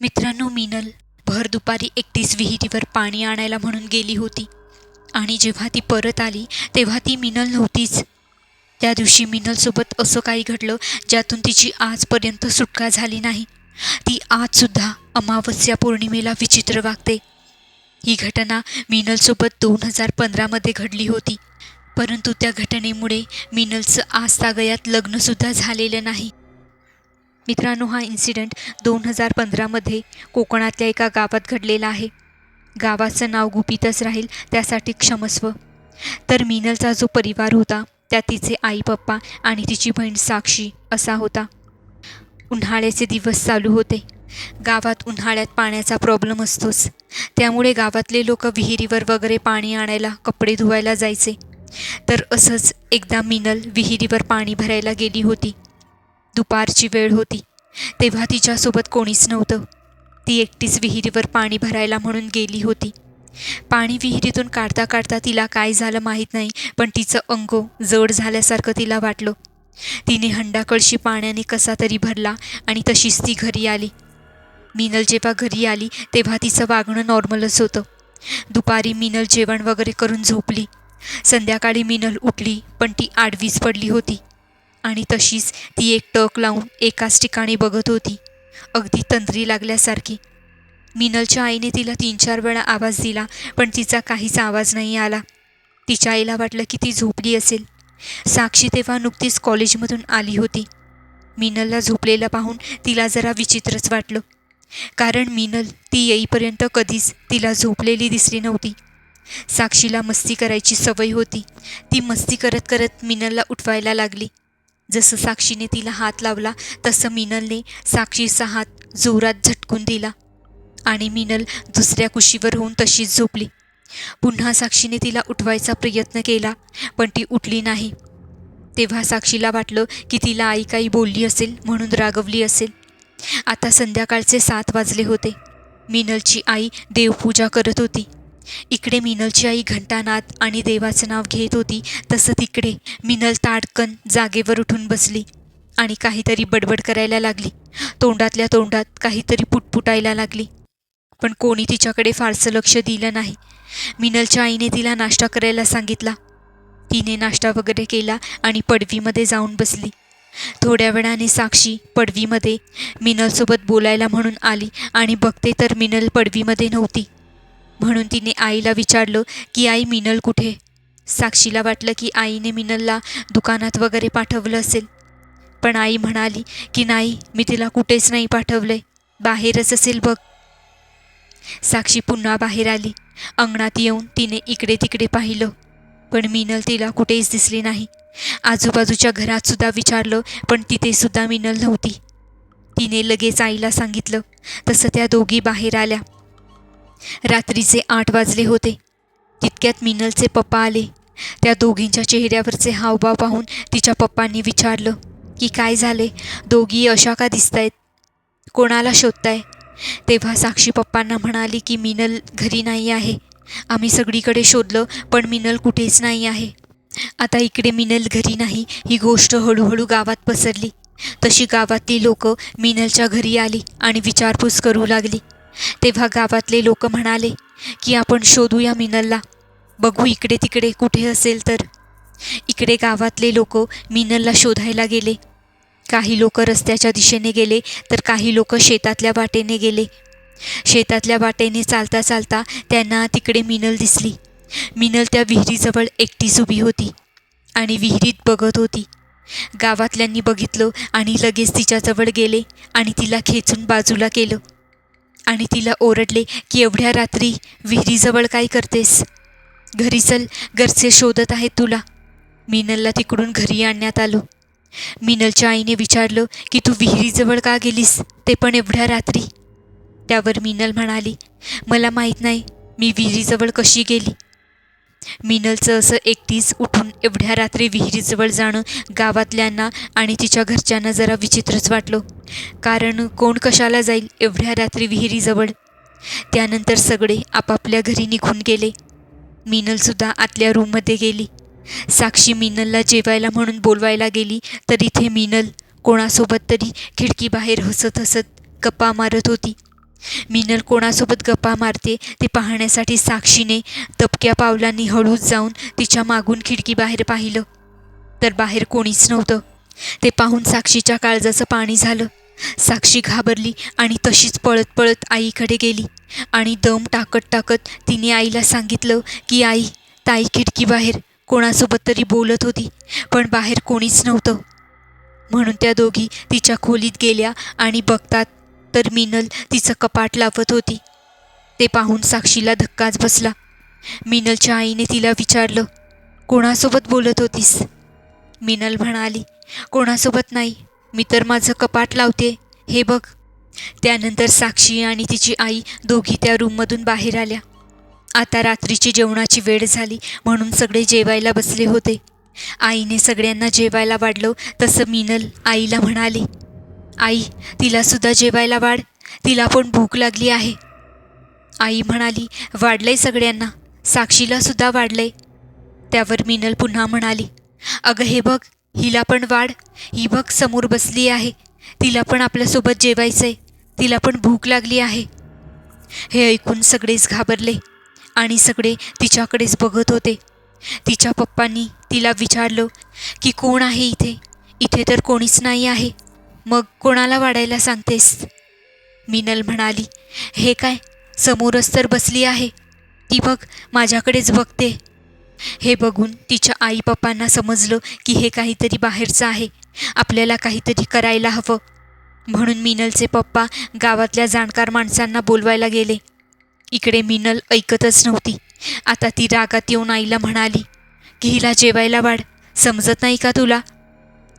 मित्रांनो, मिनल भर दुपारी एकटीच विहिरीवर पाणी आणायला म्हणून गेली होती आणि जेव्हा ती परत आली तेव्हा ती मिनल नव्हतीच. त्या दिवशी मिनलसोबत असं काही घडलं ज्यातून तिची आजपर्यंत सुटका झाली नाही. ती आजसुद्धा अमावस्या पौर्णिमेला विचित्र वागते. ही घटना मिनलसोबत 2015मध्ये घडली होती, परंतु त्या घटनेमुळे मिनलचं आजतागयात लग्नसुद्धा झालेलं नाही. मित्रांनो, हा इन्सिडेंट 2015मध्ये कोकणातल्या एका गावात घडलेला आहे. गावाचं नाव गुपितच राहील त्यासाठी क्षमस्व. तर मिनलचा जो परिवार होता त्यात तिचे आई पप्पा आणि तिची बहीण साक्षी असा होता. उन्हाळ्याचे दिवस चालू होते. गावात उन्हाळ्यात पाण्याचा प्रॉब्लेम असतोच, त्यामुळे गावातले लोक विहिरीवर वगैरे पाणी आणायला, कपडे धुवायला जायचे. तर असंच एकदा मिनल विहिरीवर पाणी भरायला गेली होती. दुपारची वेळ होती, तेव्हा तिच्यासोबत कोणीच नव्हतं. ती एकटीच विहिरीवर पाणी भरायला म्हणून गेली होती. पाणी विहिरीतून काढता काढता तिला काय झालं माहीत नाही, पण तिचं अंग जड झाल्यासारखं तिला वाटलं. तिने हंडा कळशी पाण्याने कसा तरी भरला आणि तशीच ती घरी आली. मिनल जेव्हा घरी आली तेव्हा तिचं वागणं नॉर्मलच होतं. दुपारी मिनल जेवण वगैरे करून झोपली. संध्याकाळी मिनल उठली, पण ती आडवीच पडली होती आणि तशीच ती एक टक लावून एकाच ठिकाणी बघत होती, अगदी तंद्री लागल्यासारखी. मिनलच्या आईने तिला 3-4 वेळा आवाज दिला, पण तिचा काहीच आवाज नाही आला. तिच्या आईला वाटलं की ती झोपली असेल. साक्षी तेव्हा नुकतीच कॉलेजमधून आली होती. मिनलला झोपलेलं पाहून तिला जरा विचित्रच वाटलं, कारण मिनल ती येईपर्यंत कधीच तिला झोपलेली दिसली नव्हती. साक्षीला मस्ती करायची सवय होती. ती मस्ती करत करत मिनलला उठवायला लागली. जसं साक्षीने तिला हात लावला तसं मिनलने साक्षीचा हात जोरात झटकून दिला आणि मिनल दुसऱ्या कुशीवर होऊन तशीच झोपली. पुन्हा साक्षीने तिला उठवायचा प्रयत्न केला, पण ती उठली नाही. तेव्हा साक्षीला वाटलं की तिला आई काही बोलली असेल म्हणून रागवली असेल. आता संध्याकाळचे 7 वाजले होते. मिनलची आई देवपूजा करत होती. इकडे मिनलची आई घंटानाद आणि देवाचं नाव घेत होती, तसं तिकडे मिनल ताडकन जागेवर उठून बसली आणि काहीतरी बडबड करायला लागली. तोंडातल्या तोंडात काहीतरी पुटपुटायला लागली, पण कोणी तिच्याकडे फारसं लक्ष दिलं नाही. मिनलच्या आईने तिला नाश्ता करायला सांगितला. तिने नाश्ता वगैरे केला आणि पडवीमध्ये जाऊन बसली. थोड्या वेळाने साक्षी पडवीमध्ये मिनलसोबत बोलायला म्हणून आली आणि बघते तर मिनल पडवीमध्ये नव्हती. म्हणून तिने आईला विचारलं की आई, मिनल कुठे? साक्षीला वाटलं की आईने मिनलला दुकानात वगैरे पाठवलं असेल, पण आई म्हणाली की नाही, मी तिला कुठेच नाही पाठवलंय, बाहेरच असेल बघ. साक्षी पुन्हा बाहेर आली. अंगणात येऊन तिने इकडे तिकडे पाहिलं, पण मिनल तिला कुठेच दिसली नाही. आजूबाजूच्या घरात सुद्धा विचारलं, पण तिथे सुद्धा मिनल नव्हती. तिने लगेच आईला सांगितलं. तसं त्या दोघी बाहेर आल्या. रात्रीचे 8 वाजले होते. तितक्यात मिनलचे पप्पा आले. त्या दोघींच्या चेहऱ्यावरचे हावभाव पाहून तिच्या पप्पांनी विचारलं की काय झाले, दोघी अशा का दिसतायत, कोणाला शोधताय? तेव्हा साक्षी पप्पांना म्हणाली की मिनल घरी नाही आहे. आम्ही सगळीकडे शोधलं, पण मिनल कुठेच नाही आहे. आता इकडे मिनल घरी नाही ही गोष्ट हळूहळू गावात पसरली. तशी गावातली लोक मिनलच्या घरी आली आणि विचारपूस करू लागली. तेव्हा गावातले लोक म्हणाले की आपण शोधूया मिनलला, बघू इकडे तिकडे कुठे असेल तर. इकडे गावातले लोक मिनलला शोधायला गेले. काही लोक रस्त्याच्या दिशेने गेले, तर काही लोक शेतातल्या वाटेने गेले. शेतातल्या वाटेने चालता चालता त्यांना तिकडे मिनल दिसली. मिनल त्या विहिरीजवळ एकटीच उभी होती आणि विहिरीत बघत होती. गावातल्यांनी बघितलं आणि लगेच तिच्याजवळ गेले आणि तिला खेचून बाजूला केलं आणि तिला ओरडले की एवढ्या रात्री विहिरीजवळ काय करतेस? घरी चल, घरचे शोधत आहेत तुला. मिनलला तिकडून घरी आणण्यात आलं. मिनलच्या आईने विचारलं की तू विहिरीजवळ का गेलीस, ते पण एवढ्या रात्री? त्यावर मिनल म्हणाली, मला माहीत नाही मी विहिरीजवळ कशी गेली. मिनलचं असं एकटीच उठून एवढ्या रात्री विहिरीजवळ जाणं गावातल्यांना आणि तिच्या घरच्यांना जरा विचित्रच वाटलं, कारण कोण कशाला जाईल एवढ्या रात्री विहिरीजवळ. त्यानंतर सगळे आपापल्या घरी निघून गेले. मिनलसुद्धा आतल्या रूममध्ये गेली. साक्षी मिनलला जेवायला म्हणून बोलवायला गेली, तर इथे मिनल कोणासोबत तरी खिडकीबाहेर हसत हसत गप्पा मारत होती. मिनल कोणासोबत गप्पा मारते ते पाहण्यासाठी साक्षीने दबक्या पावलांनी हळूच जाऊन तिच्या मागून खिडकीबाहेर पाहिलं, तर बाहेर कोणीच नव्हतं. ते पाहून साक्षीच्या काळजाचं पाणी झालं. साक्षी घाबरली आणि तशीच पळत पळत आईकडे गेली आणि दम टाकत टाकत तिने आईला सांगितलं की आई, ताई खिडकीबाहेर कोणासोबत तरी बोलत होती, पण बाहेर कोणीच नव्हतं. म्हणून त्या दोघी तिच्या खोलीत गेल्या आणि बघतात तर मिनल तिचं कपाट लावत होती. ते पाहून साक्षीला धक्काच बसला. मिनलच्या आईने तिला विचारलं, कोणासोबत बोलत होतीस? मिनल म्हणाली, कोणासोबत नाही, मी तर माझं कपाट लावते, हे बघ. त्यानंतर साक्षी आणि तिची आई दोघी त्या रूममधून बाहेर आल्या. आता रात्रीची जेवणाची वेळ झाली म्हणून सगळे जेवायला बसले होते. आईने सगळ्यांना जेवायला वाढलं तसं मिनल आईला म्हणाली, आई, तिलासुद्धा जेवायला वाढ, तिला पण भूक लागली आहे. आई म्हणाली, वाढलंय सगळ्यांना, साक्षीलासुद्धा वाढलंय. त्यावर मिनल पुन्हा म्हणाली, अगं हे बघ, हिला पण वाढ, ही बघ समोर बसली आहे, तिला पण आपल्यासोबत जेवायचंय, तिला पण भूक लागली आहे. हे ऐकून सगळेच घाबरले आणि सगळे तिच्याकडेच बघत होते. तिच्या पप्पांनी तिला विचारलं की कोण आहे इथे? इथे तर कोणीच नाही आहे, मग कोणाला वाढायला सांगतेस? मिनल म्हणाली, हे काय, समोरच तर बसली आहे, ती बघ माझ्याकडेच बघते. हे बघून तिच्या आई पप्पांना समजलं की हे काहीतरी बाहेरचं आहे, आपल्याला काहीतरी करायला हवं. म्हणून मिनलचे पप्पा गावातल्या जाणकार माणसांना बोलवायला गेले. इकडे मिनल ऐकतच नव्हती. आता ती रागात येऊन आईला म्हणाली की हिला जेवायला वाढ, समजत नाही का तुला?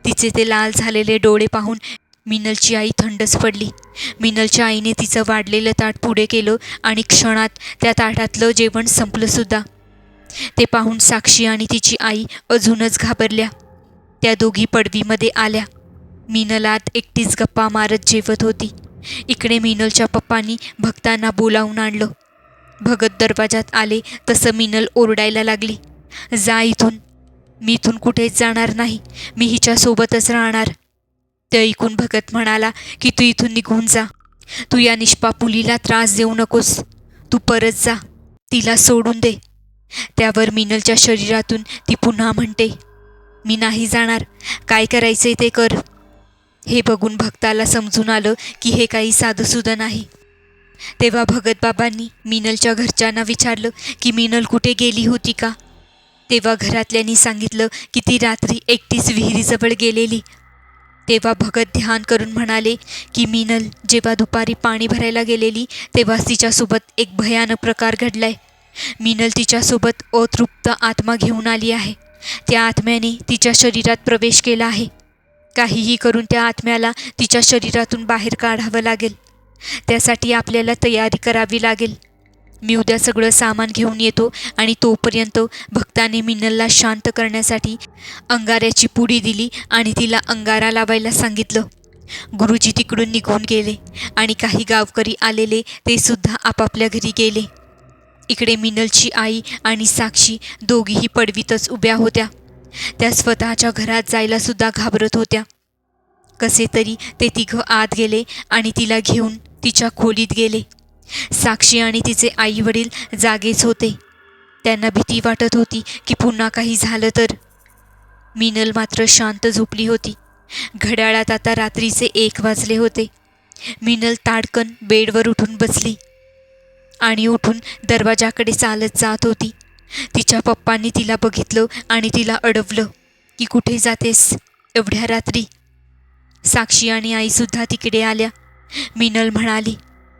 तिचे ते लाल झालेले डोळे पाहून मिनलची आई थंडच पडली. मिनलच्या आईने तिचं वाढलेलं ताट पुढे केलं आणि क्षणात त्या ताटातलं जेवण संपलंसुद्धा. ते पाहून साक्षी आणि तिची आई अजूनच घाबरल्या. त्या दोघी पडवीमध्ये आल्या. मिनल आत एकटीच गप्पा मारत जेवत होती. इकडे मिनलच्या पप्पांनी भक्तांना बोलावून आणलं. भगत दरवाजात आले तसं मिनल ओरडायला लागली, जा इथून, मी इथून कुठेच जाणार नाही, मी हिच्यासोबतच राहणार. ते ऐकून भगत म्हणाला की तू इथून निघून जा, तू या निष्पाप मुलीला त्रास देऊ नकोस, तू परत जा, तिला सोडून दे. त्यावर मिनलच्या शरीरातून ती पुन्हा म्हणते, मी नाही जाणार, काय करायचंय ते कर. हे बघून भक्ताला समजून आलं की हे काही साधंसुधं नाही. तेव्हा भगत बाबांनी मिनलच्या घरच्यांना विचारलं की मिनल कुठे गेली होती का? तेव्हा घरातल्यांनी सांगितलं की ती रात्री एकटीच विहिरीजवळ गेलेली. तेव्हा भगत ध्यान करून म्हणाले की मिनल जेव्हा दुपारी पाणी भरायला गेलेली तेव्हाच तिच्यासोबत एक भयानक प्रकार घडलाय. मिनल तिच्यासोबत अतृप्त आत्मा घेऊन आली आहे. त्या आत्म्याने तिच्या शरीरात प्रवेश केला आहे. काहीही करून त्या आत्म्याला तिच्या शरीरातून बाहेर काढावं लागेल. त्यासाठी आपल्याला तयारी करावी लागेल. मी उद्या सगळं सामान घेऊन येतो आणि तोपर्यंत भक्ताने मिनलला शांत करण्यासाठी अंगाऱ्याची पुडी दिली आणि तिला अंगारा लावायला सांगितलं. गुरुजी तिकडून निघून गेले आणि काही गावकरी आलेले ते सुद्धा आपापल्या घरी गेले. इकडे मिनलची आई आणि साक्षी दोघीही पडवीतच उभ्या होत्या. त्या स्वतःच्या घरात जायला सुद्धा घाबरत होत्या. कसे तरी ते तिघं आत गेले आणि तिला घेऊन तिच्या खोलीत गेले. साक्षी आणि तिचे आई वडील जागेच होते. त्यांना भीती वाटत होती की पुन्हा काही झालं तर. मिनल मात्र शांत झोपली होती. घड्याळात आता रात्रीचे 1 वाजले होते. मिनल ताडकन बेडवर उठून बसली आणि उठून दरवाजाकडे चालत जात होती. तिच्या पप्पांनी तिला बघितलं आणि तिला अडवलं की कुठे जातेस एवढ्या रात्री? साक्षी आणि आईसुद्धा तिकडे आल्या. मिनल म्हणाली,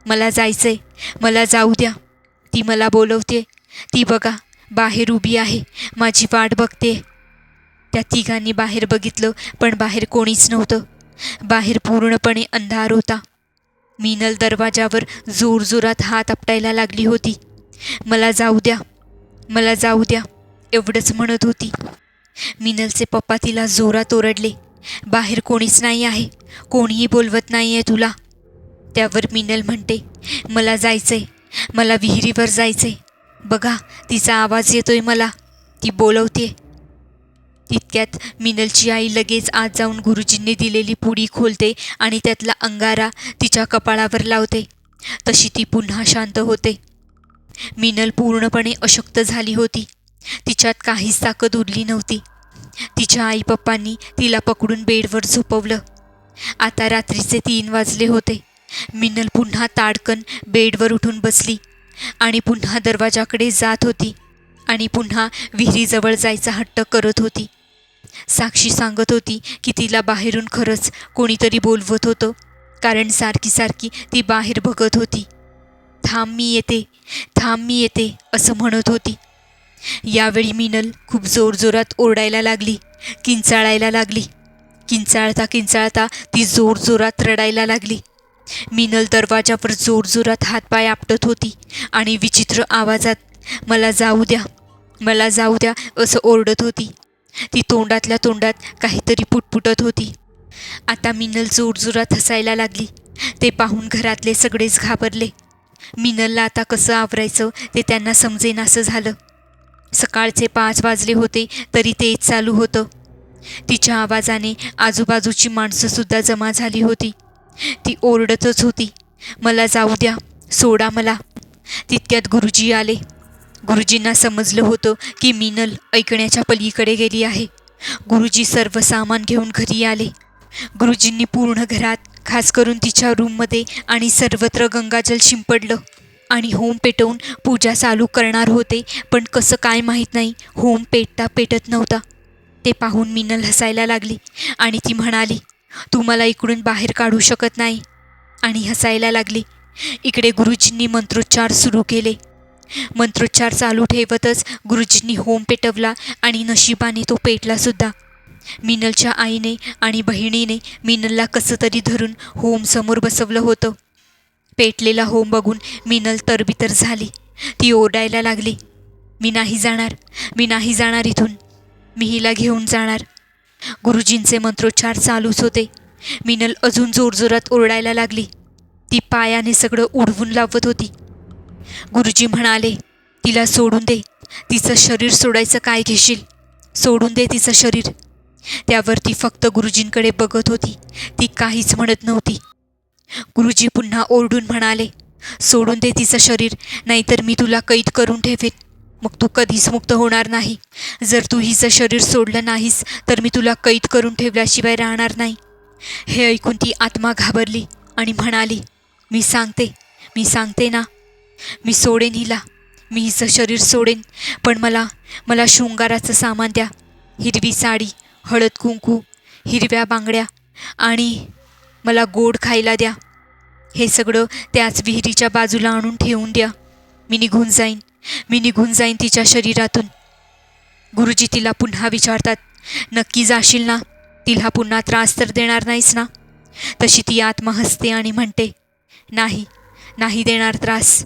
मला जायचंय, मला जाऊ द्या, ती मला बोलवते, ती बघा बाहेर उभी आहे, माझी वाट बघते. त्या तिघांनी बाहेर बघितलं पण बाहेर कोणीच नव्हतं. बाहेर पूर्णपणे अंधार होता. मिनल दरवाजावर जोरजोरात हात आपटायला लागली होती. मला जाऊ द्या, मला जाऊ द्या एवढंच म्हणत होती. मिनलचे पप्पा तिला जोरात ओरडले, बाहेर कोणीच नाही आहे, कोणीही बोलवत नाही आहे तुला. त्यावर मिनल म्हणते, मला जायचंय, मला विहिरीवर जायचंय, बघा तिचा आवाज येतोय मला, ती बोलवते. तितक्यात मिनलची आई लगेच आत जाऊन गुरुजींनी दिलेली पुडी खोलते आणि त्यातला अंगारा तिच्या कपाळावर लावते. तशी ती पुन्हा शांत होते. मिनल पूर्णपणे अशक्त झाली होती. तिच्यात काहीच ताकद उरली नव्हती. तिच्या आई पप्पांनी तिला पकडून बेडवर झोपवलं. आता रात्रीचे 3 वाजले होते. मिनल पुन्हा ताडकन बेडवर उठून बसली आणि पुन्हा दरवाजाकडे जात होती आणि पुन्हा विहिरीजवळ जायचा हट्ट करत होती. साक्षी सांगत होती की तिला बाहेरून खरंच कोणीतरी बोलवत होतं, कारण सारखी सारखी ती बाहेर बघत होती. थांब मी येते, थांब मी येते असं म्हणत होती. यावेळी मिनल खूप जोरजोरात ओरडायला लागली, किंचाळायला लागली. किंचाळता किंचाळता ती जोरजोरात रडायला लागली. मिनल दरवाजावर जोरजोरात हातपाय आपटत होती आणि विचित्र आवाजात मला जाऊ द्या, मला जाऊ द्या असं ओरडत होती. ती तोंडातल्या तोंडात काहीतरी पुटपुटत होती. आता मिनल जोरजोरात हसायला लागली. ते पाहून घरातले सगळेच घाबरले. मिनलला आता कसं आवरायचं ते त्यांना समजेनासं झालं. सकाळचे 5 वाजले होते तरी तेच चालू होतं. तिच्या आवाजाने आजूबाजूची माणसंसुद्धा जमा झाली होती. ती ओरडतच होती, मला जाऊ द्या, सोडा मला. तितक्यात गुरुजी आले. गुरुजींना समजलं होतं की मिनल ऐकण्याच्या पलीकडे गेली आहे. गुरुजी सर्व सामान घेऊन घरी आले. गुरुजींनी पूर्ण घरात, खास करून तिच्या रूममध्ये आणि सर्वत्र गंगाजल शिंपडलं आणि होम पेटवून पूजा चालू करणार होते, पण कसं काय माहीत नाही, होम पेटता पेटत नव्हता. ते पाहून मिनल हसायला लागली आणि ती म्हणाली, तू मला इकडून बाहेर काढू शकत नाही, आणि हसायला लागली. इकडे गुरुजींनी मंत्रोच्चार सुरू केले. मंत्रोच्चार चालू ठेवतच गुरुजींनी होम पेटवला आणि नशिबाने तो पेटलासुद्धा. मिनलच्या आईने आणि बहिणीने मिनलला कसं तरी धरून होम समोर बसवलं होतं. पेटलेला होम बघून मिनल तरबितर झाली. ती ओरडायला लागली, मी नाही जाणार, मी नाही जाणार इथून, मी हिला घेऊन जाणार. गुरुजींचे मंत्रोच्चार चालूच होते. मिनल अजून जोरजोरात ओरडायला लागली. ती पायाने सगळं उडवून लावत होती. गुरुजी म्हणाले, तिला सोडून दे, तिचं शरीर सोडायचं काय घेशील, सोडून दे तिचं शरीर. त्यावर ती फक्त गुरुजींकडे बघत होती. ती काहीच म्हणत नव्हती. गुरुजी पुन्हा ओरडून म्हणाले, सोडून दे तिचं शरीर, नाहीतर मी तुला कैद करून ठेवेन, मग तू कधीच मुक्त होणार नाही. जर तू हिचं शरीर सोडलं नाहीस तर मी तुला कैद करून ठेवल्याशिवाय राहणार नाही. हे ऐकून ती आत्मा घाबरली आणि म्हणाली, मी सांगते ना, मी सोडेन हिला, मी हिचं शरीर सोडेन, पण मला शृंगाराचं सामान द्या. हिरवी साडी, हळद कुंकू, हिरव्या बांगड्या आणि मला गोड खायला द्या. हे सगळं त्याच विहिरीच्या बाजूला आणून ठेवून द्या. मी निघून जाईन तिच्या शरीरातून. गुरुजी तिला पुन्हा विचारतात, नक्की जाशील ना, तिला पुन्हा त्रास तर देणार नाहीस ना. तशी ती आत्मा हसते आणि म्हणते, नाही देणार त्रास.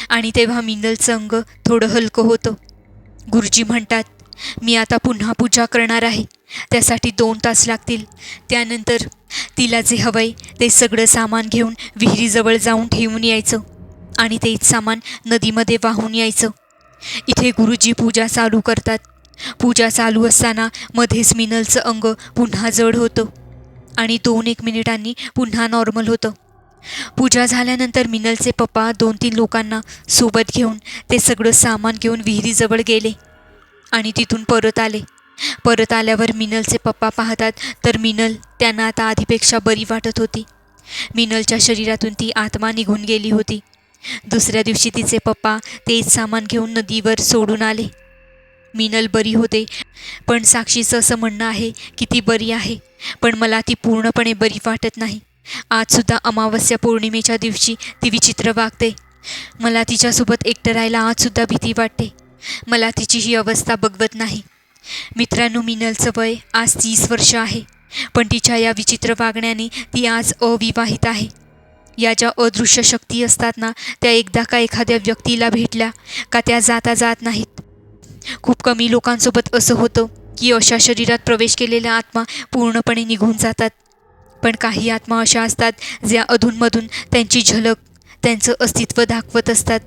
आणि तेव्हा मिनलचं अंग थोडं हलकं होतं. गुरुजी म्हणतात, मी आता पुन्हा पूजा करणार आहे, त्यासाठी 2 तास लागतील. त्यानंतर तिला जे हवंय ते सगळं सामान घेऊन विहिरीजवळ जाऊन ठेवून यायचं आणि तेच सामान नदीमध्ये वाहून यायचं. इथे गुरुजी पूजा चालू करतात. पूजा चालू असताना मध्येच मिनलचं अंग पुन्हा जड होतं आणि 2-1 मिनिटांनी पुन्हा नॉर्मल होतं. पूजा झाल्यानंतर मिनलचे पप्पा 2-3 लोकांना सोबत घेऊन ते सगळं सामान घेऊन विहिरीजवळ गेले आणि तिथून परत आले. परत आल्यावर मिनलचे पप्पा पाहतात तर मिनल त्यांना आता आधीपेक्षा बरी वाटत होती. मिनलच्या शरीरातून ती आत्मा निघून गेली होती. दुसऱ्या दिवशी तिचे पप्पा तेच सामान घेऊन नदीवर सोडून आले. मिनल बरी होते, पण साक्षीचं असं म्हणणं आहे की ती बरी आहे, पण मला ती पूर्णपणे बरी वाटत नाही. आजसुद्धा अमावस्या पौर्णिमेच्या दिवशी ती विचित्र वागते. मला तिच्यासोबत एकटं राहायला आजसुद्धा भीती वाटते. मला तिची ही अवस्था बघवत नाही. मित्रांनो, मिनलचं वय आज 30 वर्ष आहे, पण तिच्या या विचित्र वागण्याने ती आज अविवाहित आहे. या ज्या अदृश्य शक्ती असतात ना, त्या एकदा का एखाद्या व्यक्तीला भेटल्या का त्या जात नाहीत. खूप कमी लोकांसोबत असं होतं की अशा शरीरात प्रवेश केलेल्या आत्मा पूर्णपणे निघून जातात. पण काही आत्मा अशा असतात ज्या अधूनमधून त्यांची झलक, त्यांचं अस्तित्व दाखवत असतात.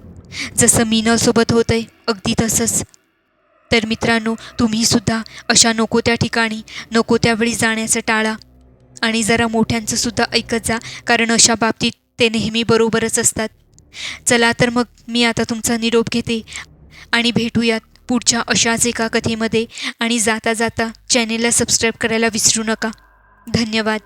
जसं मिनलसोबत होतंय अगदी तसंच. तर मित्रांनो, तुम्हीसुद्धा अशा नको त्या ठिकाणी नको त्यावेळी जाण्याचं टाळा आणि जरा मोठ्यांचं सुद्धा ऐकत जा, कारण अशा बाबतीत ते नेहमी बरोबरच असतात. चला तर मग मी आता तुमचा निरोप घेते आणि भेटूयात पुढच्या अशाच एका कथेमध्ये. आणि जाता जाता चॅनेलला सबस्क्राईब करायला विसरू नका. धन्यवाद.